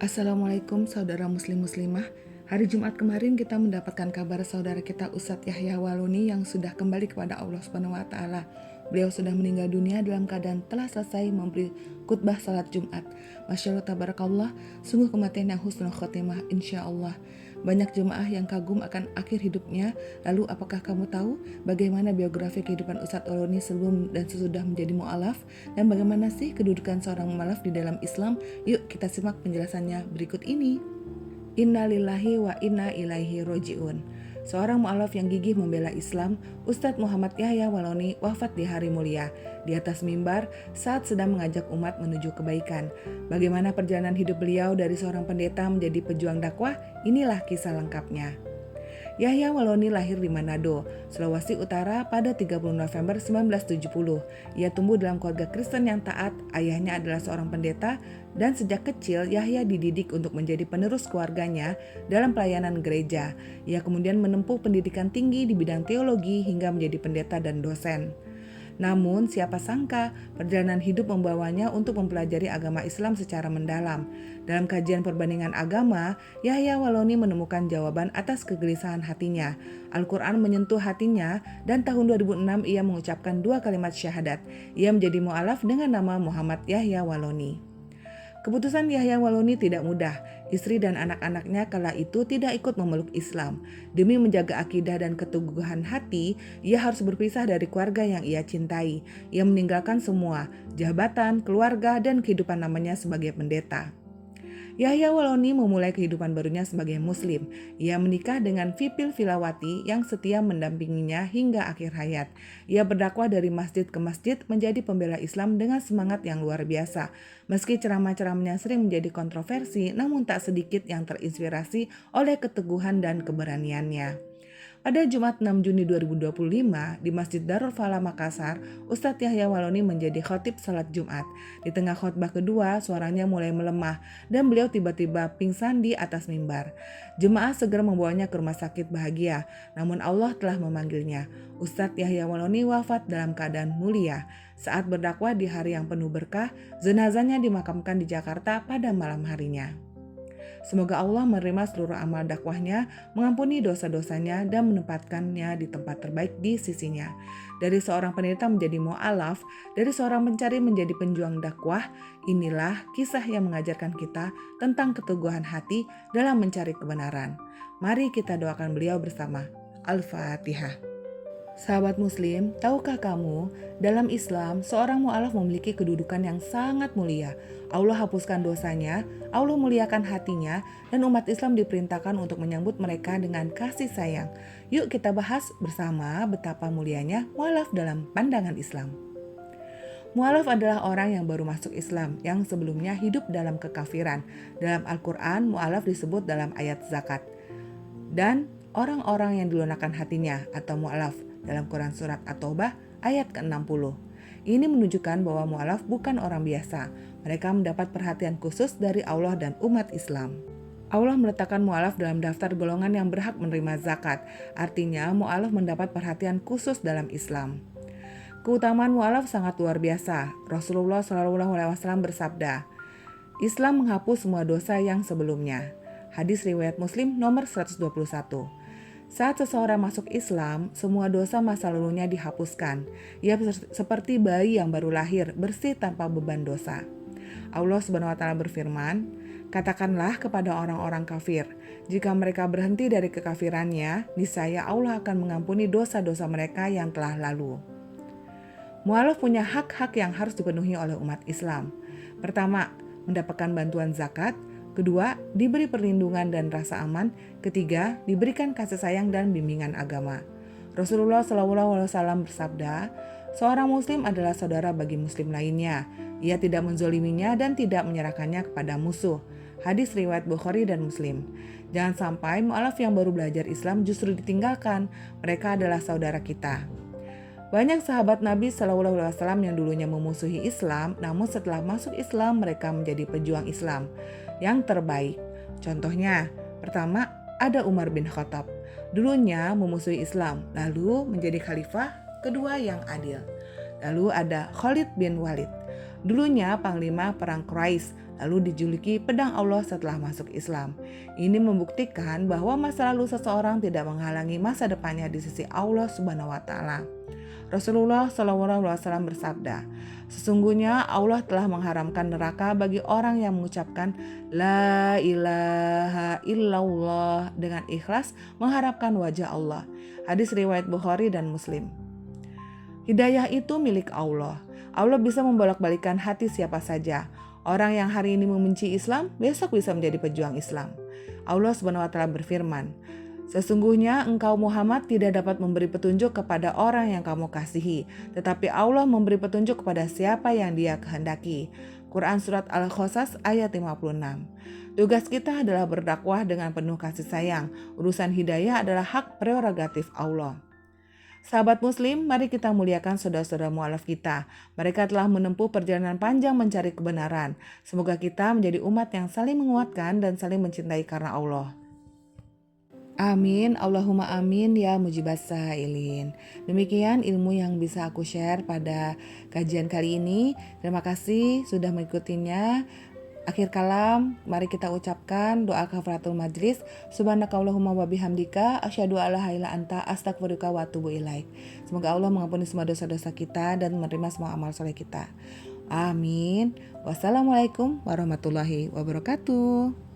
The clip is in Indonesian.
Assalamualaikum saudara muslim-muslimah. Hari Jumat kemarin kita mendapatkan kabar saudara kita Ustadz Yahya Waloni yang sudah kembali kepada Allah Subhanahu wa taala. Beliau sudah meninggal dunia dalam keadaan telah selesai memberi khutbah salat Jumat. Masya Allah tabarakallah, sungguh kematian yang husnul khotimah insya Allah. Banyak jemaah yang kagum akan akhir hidupnya. Lalu apakah kamu tahu bagaimana biografi kehidupan Ustadz Waloni sebelum dan sesudah menjadi mu'alaf? Dan bagaimana sih kedudukan seorang mu'alaf di dalam Islam? Yuk kita simak penjelasannya berikut ini. Inna lillahi wa inna ilaihi roji'un. Seorang mu'alaf yang gigih membela Islam, Ustadz Muhammad Yahya Waloni wafat di hari mulia, di atas mimbar saat sedang mengajak umat menuju kebaikan. Bagaimana perjalanan hidup beliau dari seorang pendeta menjadi pejuang dakwah? Inilah kisah lengkapnya. Yahya Waloni lahir di Manado, Sulawesi Utara pada 30 November 1970. Ia tumbuh dalam keluarga Kristen yang taat, ayahnya adalah seorang pendeta, dan sejak kecil Yahya dididik untuk menjadi penerus keluarganya dalam pelayanan gereja. Ia kemudian menempuh pendidikan tinggi di bidang teologi hingga menjadi pendeta dan dosen. Namun siapa sangka perjalanan hidup membawanya untuk mempelajari agama Islam secara mendalam. Dalam kajian perbandingan agama, Yahya Waloni menemukan jawaban atas kegelisahan hatinya. Al-Quran menyentuh hatinya dan tahun 2006 ia mengucapkan 2 kalimat syahadat. Ia menjadi mu'alaf dengan nama Muhammad Yahya Waloni. Keputusan Yahya Waloni tidak mudah. Istri dan anak-anaknya kala itu tidak ikut memeluk Islam. Demi menjaga akidah dan keteguhan hati, ia harus berpisah dari keluarga yang ia cintai. Ia meninggalkan semua, jabatan, keluarga, dan kehidupan namanya sebagai pendeta. Yahya Waloni memulai kehidupan barunya sebagai muslim. Ia menikah dengan Vipil Filawati yang setia mendampinginya hingga akhir hayat. Ia berdakwah dari masjid ke masjid menjadi pembela Islam dengan semangat yang luar biasa. Meski ceramah-ceramahnya sering menjadi kontroversi, namun tak sedikit yang terinspirasi oleh keteguhan dan keberaniannya. Pada Jumat 6 Juni 2025 di Masjid Darul Falah Makassar, Ustadz Yahya Waloni menjadi khatib salat Jumat. Di tengah khutbah kedua, suaranya mulai melemah dan beliau tiba-tiba pingsan di atas mimbar. Jemaah segera membawanya ke rumah sakit Bahagia, namun Allah telah memanggilnya. Ustadz Yahya Waloni wafat dalam keadaan mulia. Saat berdakwah di hari yang penuh berkah, jenazahnya dimakamkan di Jakarta pada malam harinya. Semoga Allah menerima seluruh amal dakwahnya, mengampuni dosa-dosanya, dan menempatkannya di tempat terbaik di sisinya. Dari seorang pendeta menjadi mu'alaf, dari seorang pencari menjadi penjuang dakwah, inilah kisah yang mengajarkan kita tentang keteguhan hati dalam mencari kebenaran. Mari kita doakan beliau bersama. Al-Fatihah. Sahabat muslim, tahukah kamu, dalam Islam seorang mu'alaf memiliki kedudukan yang sangat mulia. Allah hapuskan dosanya, Allah muliakan hatinya, dan umat Islam diperintahkan untuk menyambut mereka dengan kasih sayang. Yuk kita bahas bersama betapa mulianya mu'alaf dalam pandangan Islam. Mu'alaf adalah orang yang baru masuk Islam, yang sebelumnya hidup dalam kekafiran. Dalam Al-Quran, mu'alaf disebut dalam ayat zakat. Dan orang-orang yang dilunakan hatinya atau mu'alaf dalam Quran Surat At-Taubah ayat ke-60. Ini menunjukkan bahwa mu'alaf bukan orang biasa. Mereka mendapat perhatian khusus dari Allah dan umat Islam. Allah meletakkan mu'alaf dalam daftar golongan yang berhak menerima zakat. Artinya mu'alaf mendapat perhatian khusus dalam Islam. Keutamaan mu'alaf sangat luar biasa. Rasulullah SAW bersabda, Islam menghapus semua dosa yang sebelumnya. Hadis riwayat Muslim nomor 121. Saat seseorang masuk Islam, semua dosa masa lalunya dihapuskan. Ia seperti bayi yang baru lahir, bersih tanpa beban dosa. Allah Subhanahu wa taala berfirman, katakanlah kepada orang-orang kafir, jika mereka berhenti dari kekafirannya, niscaya Allah akan mengampuni dosa-dosa mereka yang telah lalu. Mu'alaf punya hak-hak yang harus dipenuhi oleh umat Islam. Pertama, mendapatkan bantuan zakat. Kedua, diberi perlindungan dan rasa aman. Ketiga, diberikan kasih sayang dan bimbingan agama. Rasulullah SAW bersabda, seorang muslim adalah saudara bagi muslim lainnya. Ia tidak menzoliminya dan tidak menyerahkannya kepada musuh. Hadis riwayat Bukhari dan Muslim. Jangan sampai mu'alaf yang baru belajar Islam justru ditinggalkan. Mereka adalah saudara kita. Banyak sahabat Nabi SAW yang dulunya memusuhi Islam, namun setelah masuk Islam mereka menjadi pejuang Islam yang terbaik. Contohnya, pertama ada Umar bin Khattab. Dulunya memusuhi Islam, lalu menjadi khalifah kedua yang adil. Lalu ada Khalid bin Walid. Dulunya panglima perang Quraisy, lalu dijuluki pedang Allah setelah masuk Islam. Ini membuktikan bahwa masa lalu seseorang tidak menghalangi masa depannya di sisi Allah Subhanahu wa taala. Rasulullah SAW bersabda, sesungguhnya Allah telah mengharamkan neraka bagi orang yang mengucapkan La ilaha illallah dengan ikhlas mengharapkan wajah Allah. Hadis riwayat Bukhari dan Muslim. Hidayah itu milik Allah. Allah bisa membolak-balikan hati siapa saja. Orang yang hari ini membenci Islam, besok bisa menjadi pejuang Islam. Allah Subhanahu wa taala berfirman, sesungguhnya engkau Muhammad tidak dapat memberi petunjuk kepada orang yang kamu kasihi, tetapi Allah memberi petunjuk kepada siapa yang Dia kehendaki. Quran Surat Al-Qasas ayat 56. Tugas kita adalah berdakwah dengan penuh kasih sayang. Urusan hidayah adalah hak prerogatif Allah. Sahabat Muslim, mari kita muliakan saudara-saudara mualaf kita. Mereka telah menempuh perjalanan panjang mencari kebenaran. Semoga kita menjadi umat yang saling menguatkan dan saling mencintai karena Allah. Amin, Allahumma amin ya mujibas sa'ilin. Demikian ilmu yang bisa aku share pada kajian kali ini. Terima kasih sudah mengikutinya. Akhir kalam, mari kita ucapkan doa kafaratul majlis. Subhanakallahumma wa bihamdika asyhadu alla ilaha illa anta astaghfiruka wa atubu ilaik. Semoga Allah mengampuni semua dosa-dosa kita dan menerima semua amal soleh kita. Amin. Wassalamualaikum warahmatullahi wabarakatuh.